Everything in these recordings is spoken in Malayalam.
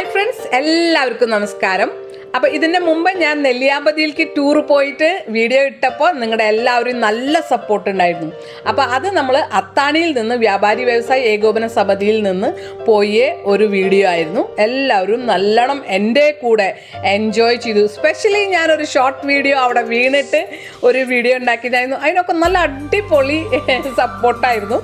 ഹായ് ഫ്രണ്ട്സ്, എല്ലാവർക്കും നമസ്കാരം. അപ്പോൾ ഇതിൻ്റെ മുമ്പ് ഞാൻ നെല്ലിയാമ്പതിയിലേക്ക് ടൂർ പോയിട്ട് വീഡിയോ ഇട്ടപ്പോൾ നിങ്ങളുടെ എല്ലാവരും നല്ല സപ്പോർട്ട് ഉണ്ടായിരുന്നു. അപ്പോൾ അത് നമ്മൾ അത്താണിയിൽ നിന്ന് വ്യാപാരി വ്യവസായ ഏകോപന സമിതിയിൽ നിന്ന് പോയ ഒരു വീഡിയോ ആയിരുന്നു. എല്ലാവരും നല്ലോണം എൻ്റെ കൂടെ എൻജോയ് ചെയ്തു. സ്പെഷ്യലി ഞാനൊരു ഷോർട്ട് വീഡിയോ അവിടെ വീണിട്ട് ഒരു വീഡിയോ ഉണ്ടാക്കിയതായിരുന്നു. അതിനൊക്കെ നല്ല അടിപൊളി സപ്പോർട്ടായിരുന്നു.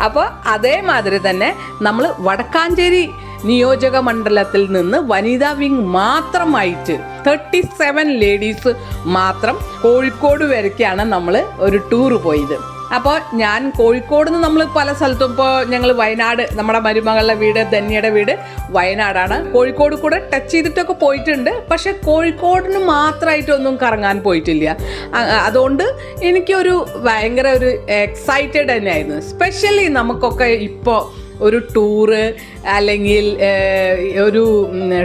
അപ്പോൾ അതേമാതിരി തന്നെ നമ്മൾ വടക്കാഞ്ചേരി നിയോജക മണ്ഡലത്തിൽ നിന്ന് വനിതാ വിങ് മാത്രമായിട്ട് 37 ലേഡീസ് മാത്രം കോഴിക്കോട് വരയ്ക്കാണ് നമ്മൾ ഒരു ടൂർ പോയത്. അപ്പോൾ ഞാൻ കോഴിക്കോട് നിന്ന് നമ്മൾ പല സ്ഥലത്തും, ഇപ്പോൾ ഞങ്ങൾ വയനാട്, നമ്മുടെ മരുമകളുടെ വീട് ധന്യയുടെ വീട് വയനാടാണ്. കോഴിക്കോട് കൂടെ ടച്ച് ചെയ്തിട്ടൊക്കെ പോയിട്ടുണ്ട്. പക്ഷെ കോഴിക്കോടിന് മാത്രമായിട്ടൊന്നും കറങ്ങാൻ പോയിട്ടില്ല. അതുകൊണ്ട് എനിക്കൊരു ഭയങ്കര ഒരു എക്സൈറ്റഡ് തന്നെയായിരുന്നു. സ്പെഷ്യലി നമുക്കൊക്കെ ഇപ്പോൾ ഒരു ടൂറ് അല്ലെങ്കിൽ ഒരു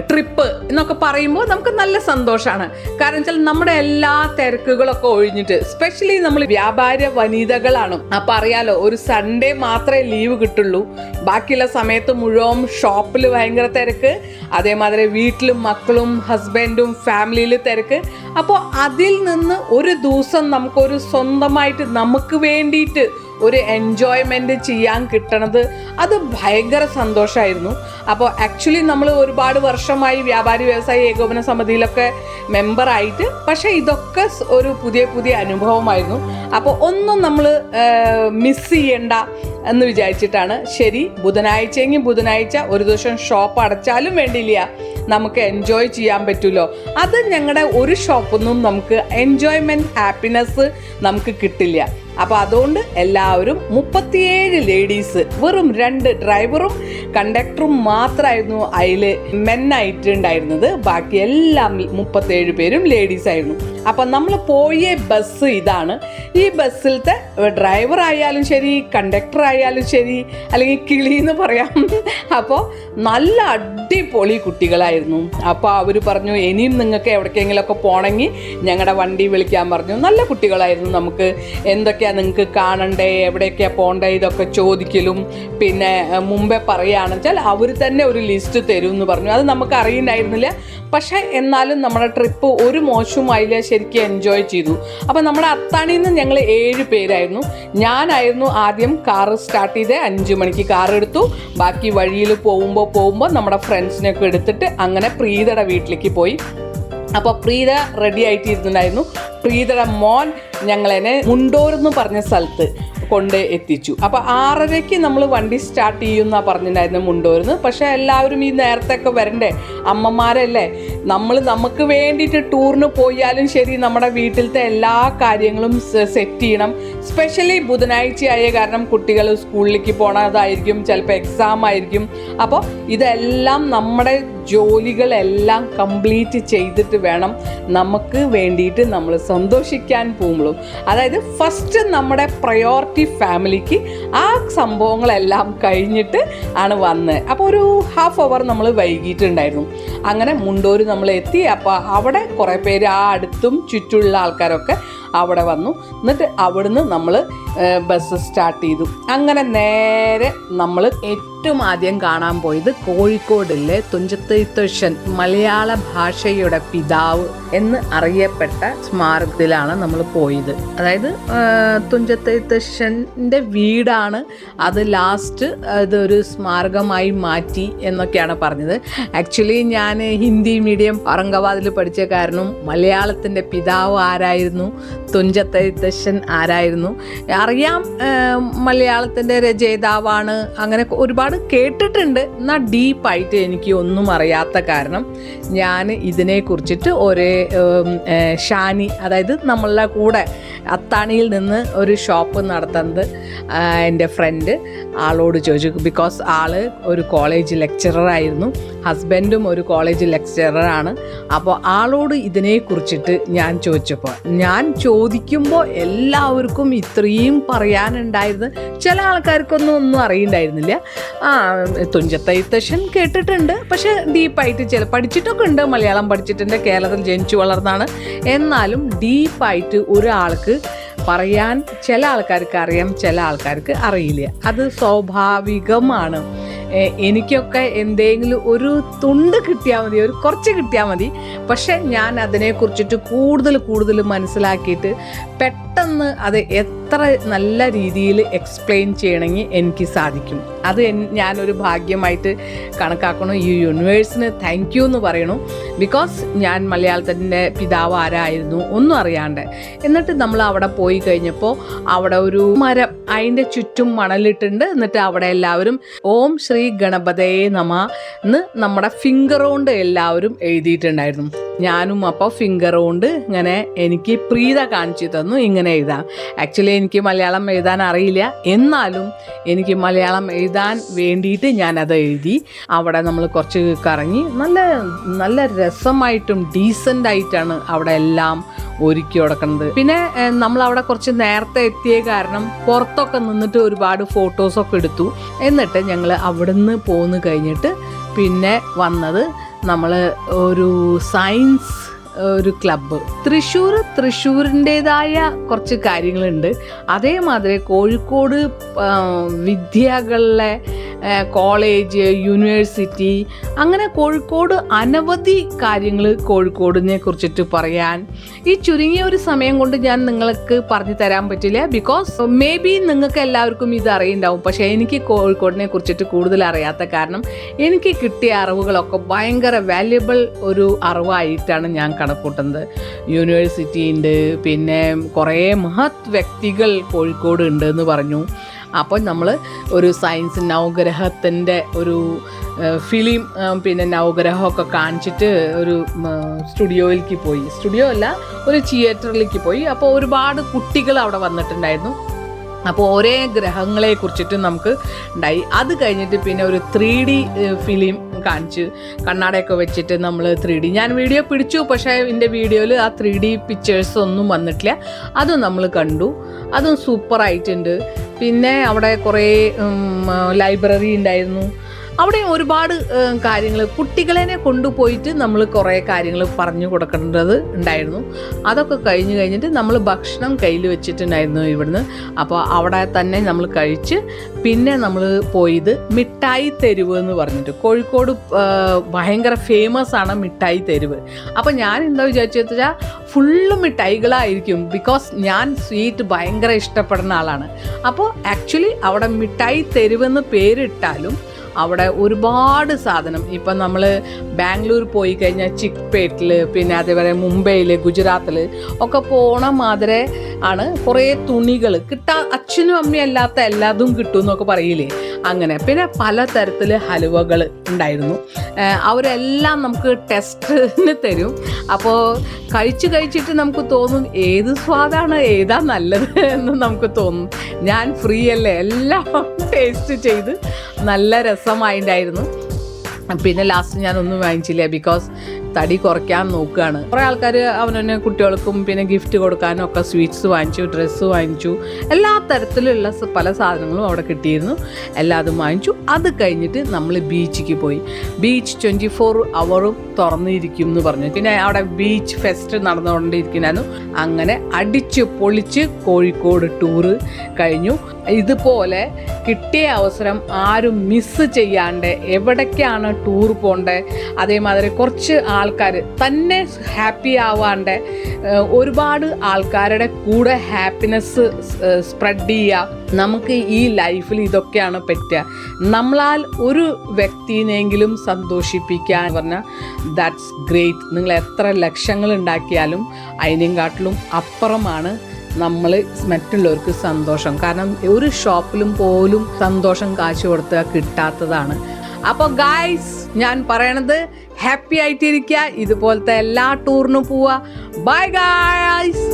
ട്രിപ്പ് എന്നൊക്കെ പറയുമ്പോൾ നമുക്ക് നല്ല സന്തോഷമാണ്. കാരണം വെച്ചാൽ നമ്മുടെ എല്ലാ തിരക്കുകളൊക്കെ ഒഴിഞ്ഞിട്ട്, സ്പെഷ്യലി നമ്മൾ വ്യാപാര വനിതകളാണ്. അപ്പം അറിയാലോ, ഒരു സൺഡേ മാത്രമേ ലീവ് കിട്ടുള്ളൂ. ബാക്കിയുള്ള സമയത്ത് മുഴുവൻ ഷോപ്പിൽ ഭയങ്കര തിരക്ക്, അതേമാതിരി വീട്ടിലും മക്കളും ഹസ്ബൻഡും ഫാമിലിയിൽ തിരക്ക്. അപ്പോൾ അതിൽ നിന്ന് ഒരു ദിവസം നമുക്കൊരു സ്വന്തമായിട്ട് നമുക്ക് വേണ്ടിയിട്ട് ഒരു എൻജോയ്മെൻറ്റ് ചെയ്യാൻ കിട്ടണത് അത് ഭയങ്കര സന്തോഷമായിരുന്നു. അപ്പോൾ ആക്ച്വലി നമ്മൾ ഒരുപാട് വർഷമായി വ്യാപാരി വ്യവസായ ഏകോപന സമിതിയിലൊക്കെ മെമ്പറായിട്ട്, പക്ഷേ ഇതൊക്കെ ഒരു പുതിയ അനുഭവമായിരുന്നു. അപ്പോൾ ഒന്നും നമ്മൾ മിസ് ചെയ്യണ്ട എന്ന് വിചാരിച്ചിട്ടാണ്. ശരി, ബുധനാഴ്ചയെങ്കിൽ ബുധനാഴ്ച ഒരു ദിവസം ഷോപ്പ് അടച്ചാലും വേണ്ടിയില്ല, നമുക്ക് എൻജോയ് ചെയ്യാൻ പറ്റുമല്ലോ. അത് ഞങ്ങളുടെ ഒരു ഷോപ്പൊന്നും നമുക്ക് എൻജോയ്മെൻറ്റ് ഹാപ്പിനെസ് നമുക്ക് കിട്ടില്ല. അപ്പോൾ അതുകൊണ്ട് എല്ലാവരും 37 ലേഡീസ്, വെറും 2 ഡ്രൈവറും കണ്ടക്ടറും മാത്രമായിരുന്നു അതിൽ മെന്നായിട്ട് ഉണ്ടായിരുന്നത്. ബാക്കി എല്ലാം 37 പേരും ലേഡീസ് ആയിരുന്നു. അപ്പം നമ്മൾ പോയ ബസ് ഇതാണ്. ഈ ബസ്സിലത്തെ ഡ്രൈവർ ആയാലും ശരി, കണ്ടക്ടർ ആയാലും ശരി, അല്ലെങ്കിൽ കിളി എന്ന് പറയാം. അപ്പോൾ നല്ല അടിപൊളി കുട്ടികളായിരുന്നു. അപ്പോൾ അവർ പറഞ്ഞു, ഇനിയും നിങ്ങൾക്ക് എവിടേക്കെങ്കിലുമൊക്കെ പോകണമെങ്കിൽ ഞങ്ങളുടെ വണ്ടി വിളിക്കാൻ പറഞ്ഞു. നല്ല കുട്ടികളായിരുന്നു. നമുക്ക് എന്തൊക്കെയാണ് നിങ്ങൾക്ക് കാണണ്ടേ, എവിടെയൊക്കെയാണ് പോകണ്ടേ, ഇതൊക്കെ ചോദിക്കലും പിന്നെ മുമ്പേ പറയുകയാണെന്ന് വെച്ചാൽ അവർ തന്നെ ഒരു ലിസ്റ്റ് തരും എന്ന് പറഞ്ഞു. അത് നമുക്ക് അറിയുന്നുണ്ടായിരുന്നില്ല. പക്ഷേ എന്നാലും നമ്മുടെ ട്രിപ്പ് ഒരു മോശമായില്ല, ശരിക്കും എൻജോയ് ചെയ്തു. അപ്പോൾ നമ്മുടെ അത്താണിയിൽ നിന്ന് ഞങ്ങൾ 7 പേരായിരുന്നു. ഞാനായിരുന്നു ആദ്യം കാറ് സ്റ്റാർട്ട് ചെയ്ത് 5 മണിക്ക് കാർ എടുത്തു. ബാക്കി വഴിയിൽ പോകുമ്പോൾ നമ്മുടെ ഫ്രണ്ട്സിനെയൊക്കെ എടുത്തിട്ട് അങ്ങനെ പ്രീതയുടെ വീട്ടിലേക്ക് പോയി. അപ്പോൾ പ്രീത റെഡി ആയിട്ടിരുന്നുണ്ടായിരുന്നു. പ്രീതയുടെ മോൻ ഞങ്ങളെന്നെ മുണ്ടൂർ എന്ന് പറഞ്ഞ സ്ഥലത്ത് കൊണ്ട് എത്തിച്ചു. അപ്പോൾ 6:30 നമ്മൾ വണ്ടി സ്റ്റാർട്ട് ചെയ്യുമെന്നാണ് പറഞ്ഞിട്ടുണ്ടായിരുന്നു മുണ്ടൂരിന്ന്. പക്ഷേ എല്ലാവരും ഈ നേരത്തെയൊക്കെ വരണ്ടേ, അമ്മമാരല്ലേ. നമുക്ക് വേണ്ടിയിട്ട് ടൂറിന് പോയാലും ശരി, നമ്മുടെ വീട്ടിലത്തെ എല്ലാ കാര്യങ്ങളും സെറ്റ് ചെയ്യണം. സ്പെഷ്യലി ബുധനാഴ്ച ആയ കാരണം കുട്ടികൾ സ്കൂളിലേക്ക് പോകണതായിരിക്കും, ചിലപ്പോൾ എക്സാം ആയിരിക്കും. അപ്പോൾ ഇതെല്ലാം നമ്മുടെ ജോലികളെല്ലാം കംപ്ലീറ്റ് ചെയ്തിട്ട് വേണം നമുക്ക് വേണ്ടിയിട്ട് നമ്മൾ സന്തോഷിക്കാൻ പോകുമ്പോഴും. അതായത് ഫസ്റ്റ് നമ്മുടെ പ്രയോറിറ്റി ഫാമിലിക്ക് ആ സംഭവങ്ങളെല്ലാം കഴിഞ്ഞിട്ട് ആണ് വന്നത്. അപ്പോൾ ഒരു ഹാഫ് അവർ നമ്മൾ വൈകിട്ടുണ്ടായിരുന്നു. അങ്ങനെ മുണ്ടൂർ നമ്മൾ എത്തി. അപ്പോൾ അവിടെ കുറേ പേര്, ആ അടുത്തും ചുറ്റുമുള്ള ആൾക്കാരൊക്കെ അവിടെ വന്നു. എന്നിട്ട് അവിടുന്ന് നമ്മൾ ബസ് സ്റ്റാർട്ട് ചെയ്തു. അങ്ങനെ നേരെ നമ്മൾ ഏറ്റവും ആദ്യം കാണാൻ പോയത് കോഴിക്കോടിലെ തുഞ്ചത്തെഴുത്തച്ഛൻ, മലയാള ഭാഷയുടെ പിതാവ് എന്ന് അറിയപ്പെട്ട സ്മാരകത്തിലാണ് നമ്മൾ പോയത്. അതായത് തുഞ്ചത്തെഴുത്തച്ഛൻ്റെ വീടാണ് അത്. ലാസ്റ്റ് അതൊരു സ്മാരകമായി മാറ്റി എന്നൊക്കെയാണ് പറഞ്ഞത്. ആക്ച്വലി ഞാൻ ഹിന്ദി മീഡിയം ഔറംഗാബാദിൽ പഠിച്ച കാരണം മലയാളത്തിൻ്റെ പിതാവ് ആരായിരുന്നു, തുഞ്ചത്തെഴുത്തച്ഛൻ ആരായിരുന്നു അറിയാം. മലയാളത്തിൻ്റെ രചയിതാവാണ്, അങ്ങനെ ഒരുപാട് കേട്ടിട്ടുണ്ട്. എന്നാൽ ഡീപ്പായിട്ട് എനിക്ക് ഒന്നും അറിയാത്ത കാരണം ഞാൻ ഇതിനെക്കുറിച്ചിട്ട് ഷാനി, അതായത് നമ്മളുടെ കൂടെ അത്താണിയിൽ നിന്ന് ഒരു ഷോപ്പ് നടത്തുന്നത് എൻ്റെ ഫ്രണ്ട്, ആളോട് ചോദിച്ചു. ബിക്കോസ് ആൾ ഒരു കോളേജ് ലെക്ചററായിരുന്നു, ഹസ്ബൻഡും ഒരു കോളേജ് ലെക്ചററാണ്. അപ്പോൾ ആളോട് ഇതിനെക്കുറിച്ചിട്ട് ഞാൻ ചോദിക്കുമ്പോൾ എല്ലാവർക്കും ഇത്രയും പറയാനുണ്ടായിരുന്നു. ചില ആൾക്കാർക്കൊന്നും അറിയണ്ടായിരുന്നില്ല. തുഞ്ചത്തെഴുത്തച്ഛൻ കേട്ടിട്ടുണ്ട്, പക്ഷെ ഡീപ്പായിട്ട് പഠിച്ചിട്ടൊക്കെ ഉണ്ട്. മലയാളം പഠിച്ചിട്ടുണ്ട്, കേരളത്തിൽ ജനിച്ചു വളർന്നാണ്. എന്നാലും ഡീപ്പായിട്ട് ഒരാൾക്ക് പറയാൻ ചില ആൾക്കാർക്ക് അറിയാം, ചില ആൾക്കാർക്ക് അറിയില്ല. അത് സ്വാഭാവികമാണ്. എനിക്കൊക്കെ എന്തെങ്കിലും ഒരു തുണ്ട് കിട്ടിയാൽ മതി, ഒരു കുറച്ച് കിട്ടിയാൽ മതി. പക്ഷെ ഞാൻ അതിനെക്കുറിച്ചിട്ട് കൂടുതൽ മനസ്സിലാക്കിയിട്ട് പെട്ടെന്ന് അത് എത്ര നല്ല രീതിയിൽ എക്സ്പ്ലെയിൻ ചെയ്യണമെങ്കിൽ എനിക്ക് സാധിക്കും. അത് ഞാനൊരു ഭാഗ്യമായിട്ട് കണക്കാക്കണം. ഈ യൂണിവേഴ്സിന് താങ്ക് യു എന്ന് പറയണു. ബിക്കോസ് ഞാൻ മലയാളത്തിൻ്റെ പിതാവ് ആരായിരുന്നു ഒന്നും അറിയാണ്ട്. എന്നിട്ട് നമ്മൾ അവിടെ പോയി കഴിഞ്ഞപ്പോൾ അവിടെ ഒരു മരം, അതിൻ്റെ ചുറ്റും മണലിട്ടുണ്ട്. എന്നിട്ട് അവിടെ എല്ലാവരും ഓം ശ്രീ ഗണപതയെ നമ എന്ന് നമ്മുടെ ഫിംഗർ കൊണ്ട് എല്ലാവരും എഴുതിയിട്ടുണ്ടായിരുന്നു. ഞാനും അപ്പോൾ ഫിംഗർ കൊണ്ട് ഇങ്ങനെ എനിക്ക് പ്രീത കാണിച്ചു തന്നു, ഇങ്ങനെ എഴുതാം. ആക്ച്വലി എനിക്ക് മലയാളം എഴുതാൻ അറിയില്ല, എന്നാലും എനിക്ക് മലയാളം എഴുതാൻ വേണ്ടിയിട്ട് ഞാനത് എഴുതി. അവിടെ നമ്മൾ കുറച്ച് കറങ്ങി നല്ല രസമായിട്ടും ഡീസൻ്റായിട്ടാണ് അവിടെ എല്ലാം ഒരുക്കി കൊടുക്കുന്നത്. പിന്നെ നമ്മളവിടെ കുറച്ച് നേരത്തെ എത്തിയ കാരണം പുറത്തൊക്കെ നിന്നിട്ട് ഒരുപാട് ഫോട്ടോസൊക്കെ എടുത്തു. എന്നിട്ട് ഞങ്ങൾ അവിടുന്ന് പോന്നു കഴിഞ്ഞിട്ട് പിന്നെ വന്നത് നമ്മൾ ഒരു സയൻസ് ഒരു ക്ലബ്ബ്. തൃശ്ശൂരിൻ്റെതായ കുറച്ച് കാര്യങ്ങളുണ്ട്. അതേമാതിരി കോഴിക്കോട് വിദ്യകളിലെ കോളേജ്, യൂണിവേഴ്സിറ്റി, അങ്ങനെ കോഴിക്കോട് അനവധി കാര്യങ്ങൾ കോഴിക്കോടിനെ കുറിച്ചിട്ട് പറയാൻ ഈ ചുരുങ്ങിയ ഒരു സമയം കൊണ്ട് ഞാൻ നിങ്ങൾക്ക് പറഞ്ഞു തരാൻ പറ്റില്ല. ബിക്കോസ് മേ ബി നിങ്ങൾക്ക് എല്ലാവർക്കും ഇത് അറിയുണ്ടാവും. പക്ഷേ എനിക്ക് കോഴിക്കോടിനെ കുറിച്ചിട്ട് കൂടുതൽ അറിയാത്ത കാരണം എനിക്ക് കിട്ടിയ അറിവുകളൊക്കെ ഭയങ്കര വാല്യുബിൾ ഒരു അറിവായിട്ടാണ് ഞാൻ കണക്കൂട്ടുന്നത്. യൂണിവേഴ്സിറ്റി ഉണ്ട്, പിന്നെ കുറേ മഹത് വ്യക്തികൾ കോഴിക്കോട് ഉണ്ട് എന്ന് പറഞ്ഞു. അപ്പോൾ നമ്മൾ ഒരു സയൻസ് നവഗ്രഹത്തിൻ്റെ ഒരു ഫിലിം, പിന്നെ നവഗ്രഹമൊക്കെ കാണിച്ചിട്ട് ഒരു സ്റ്റുഡിയോയിലേക്ക് പോയി. സ്റ്റുഡിയോ അല്ല, ഒരു തിയേറ്ററിലേക്ക് പോയി. അപ്പോൾ ഒരുപാട് കുട്ടികൾ അവിടെ വന്നിട്ടുണ്ടായിരുന്നു. അപ്പോൾ ഓരോ ഗ്രഹങ്ങളെ കുറിച്ചിട്ട് നമുക്ക് ഉണ്ടായി. അത് കഴിഞ്ഞിട്ട് പിന്നെ ഒരു 3D ഫിലിം കാണിച്ച് കണ്ണാടയൊക്കെ വെച്ചിട്ട് നമ്മൾ 3D, ഞാൻ വീഡിയോ പിടിച്ചു, പക്ഷേ എൻ്റെ വീഡിയോയിൽ ആ 3D പിക്ചേഴ്സ് ഒന്നും വന്നിട്ടില്ല. അതും നമ്മൾ കണ്ടു, അതും സൂപ്പറായിട്ടുണ്ട്. പിന്നെ അവിടെ കുറേ ലൈബ്രറി ഉണ്ടായിരുന്നു. അവിടെ ഒരുപാട് കാര്യങ്ങൾ കുട്ടികളെ കൊണ്ടുപോയിട്ട് നമ്മൾ കുറേ കാര്യങ്ങൾ പറഞ്ഞു കൊടുക്കേണ്ടത് ഉണ്ടായിരുന്നു. അതൊക്കെ കഴിഞ്ഞിട്ട് നമ്മൾ ഭക്ഷണം കയ്യിൽ വെച്ചിട്ടുണ്ടായിരുന്നു ഇവിടുന്ന്. അപ്പോൾ അവിടെ തന്നെ നമ്മൾ കഴിച്ച് പിന്നെ നമ്മൾ പോയത് മിഠായി തെരുവ് എന്ന് പറഞ്ഞിട്ട്. കോഴിക്കോട് ഭയങ്കര ഫേമസ് ആണ് മിഠായി തെരുവ്. അപ്പോൾ ഞാൻ എന്താ വിചാരിച്ചത് വെച്ചാൽ ഫുള്ള് മിഠായികളായിരിക്കും. ബിക്കോസ് ഞാൻ സ്വീറ്റ് ഭയങ്കര ഇഷ്ടപ്പെടുന്ന ആളാണ്. അപ്പോൾ ആക്ച്വലി അവിടെ മിഠായി തെരുവെന്ന് പേരിട്ടാലും അവിടെ ഒരുപാട് സാധനം, ഇപ്പം നമ്മൾ ബാംഗ്ലൂർ പോയി കഴിഞ്ഞാൽ ചിക്പേട്ടിൽ, പിന്നെ അതേപോലെ മുംബൈയിൽ, ഗുജറാത്തിൽ ഒക്കെ പോണ മാതിരി ആണ്. കുറേ തുണികൾ അച്ഛനും അമ്മയും അല്ലാത്ത എല്ലാതും കിട്ടും എന്നൊക്കെ പറയില്ലേ, അങ്ങനെ. പിന്നെ പലതരത്തിൽ ഹലുവകൾ ഉണ്ടായിരുന്നു. അവരെല്ലാം നമുക്ക് ടെസ്റ്റിന് തരും. അപ്പോൾ കഴിച്ചിട്ട് നമുക്ക് തോന്നും ഏത് സ്വാദാണ്, ഏതാ നല്ലത് എന്ന് നമുക്ക് തോന്നും. ഞാൻ ഫ്രീ അല്ലേ, എല്ലാം ടേസ്റ്റ് ചെയ്ത് നല്ല രസമായിട്ടുണ്ടായിരുന്നു. പിന്നെ ലാസ്റ്റ് ഞാനൊന്നും വാങ്ങിച്ചില്ല, ബിക്കോസ് തടി കുറയ്ക്കാൻ നോക്കുകയാണ്. കുറേ ആൾക്കാർ അവനെ കുട്ടികൾക്കും പിന്നെ ഗിഫ്റ്റ് കൊടുക്കാനും ഒക്കെ സ്വീറ്റ്സ് വാങ്ങിച്ചു, ഡ്രസ്സ് വാങ്ങിച്ചു, എല്ലാ തരത്തിലുള്ള പല സാധനങ്ങളും അവിടെ കിട്ടിയിരുന്നു. എല്ലാതും വാങ്ങിച്ചു. അത് കഴിഞ്ഞിട്ട് നമ്മൾ ബീച്ചിലേക്ക് പോയി. ബീച്ച് 24 hours തുറന്നിരിക്കും എന്ന് പറഞ്ഞു. പിന്നെ അവിടെ ബീച്ച് ഫെസ്റ്റ് നടന്നുകൊണ്ടിരിക്കുന്നതായിരുന്നു. അങ്ങനെ അടിച്ച് പൊളിച്ച് കോഴിക്കോട് ടൂറ് കഴിഞ്ഞു. ഇതുപോലെ കിട്ടിയ അവസരം ആരും മിസ് ചെയ്യാണ്ട് എവിടേക്കാണ് ടൂർ പോകേണ്ടത്, അതേമാതിരി കുറച്ച് ആൾക്കാർ തന്നെ ഹാപ്പി ആവാണ്ട് ഒരുപാട് ആൾക്കാരുടെ കൂടെ ഹാപ്പിനെസ് സ്പ്രെഡ് ചെയ്യുക. നമുക്ക് ഈ ലൈഫിൽ ഇതൊക്കെയാണ് പറ്റുക. നമ്മളാൽ ഒരു വ്യക്തിനെങ്കിലും സന്തോഷിപ്പിക്കാൻ പറഞ്ഞാൽ ദാറ്റ്സ് ഗ്രേറ്റ്. നിങ്ങൾ എത്ര ലക്ഷങ്ങൾ ഉണ്ടാക്കിയാലും അതിനെക്കാട്ടിലും അപ്പുറമാണ് നമ്മൾ മറ്റുള്ളവർക്ക് സന്തോഷം. കാരണം ഒരു ഷോപ്പിലും പോലും സന്തോഷം കാശ് കൊടുത്താൽ കിട്ടാത്തതാണ്. അപ്പോൾ ഗായ്സ്, ഞാൻ പറയണത് ഹാപ്പി ആയിട്ടിരിക്കുക, ഇതുപോലത്തെ എല്ലാ ടൂറിനും പോവുക. Bye guys.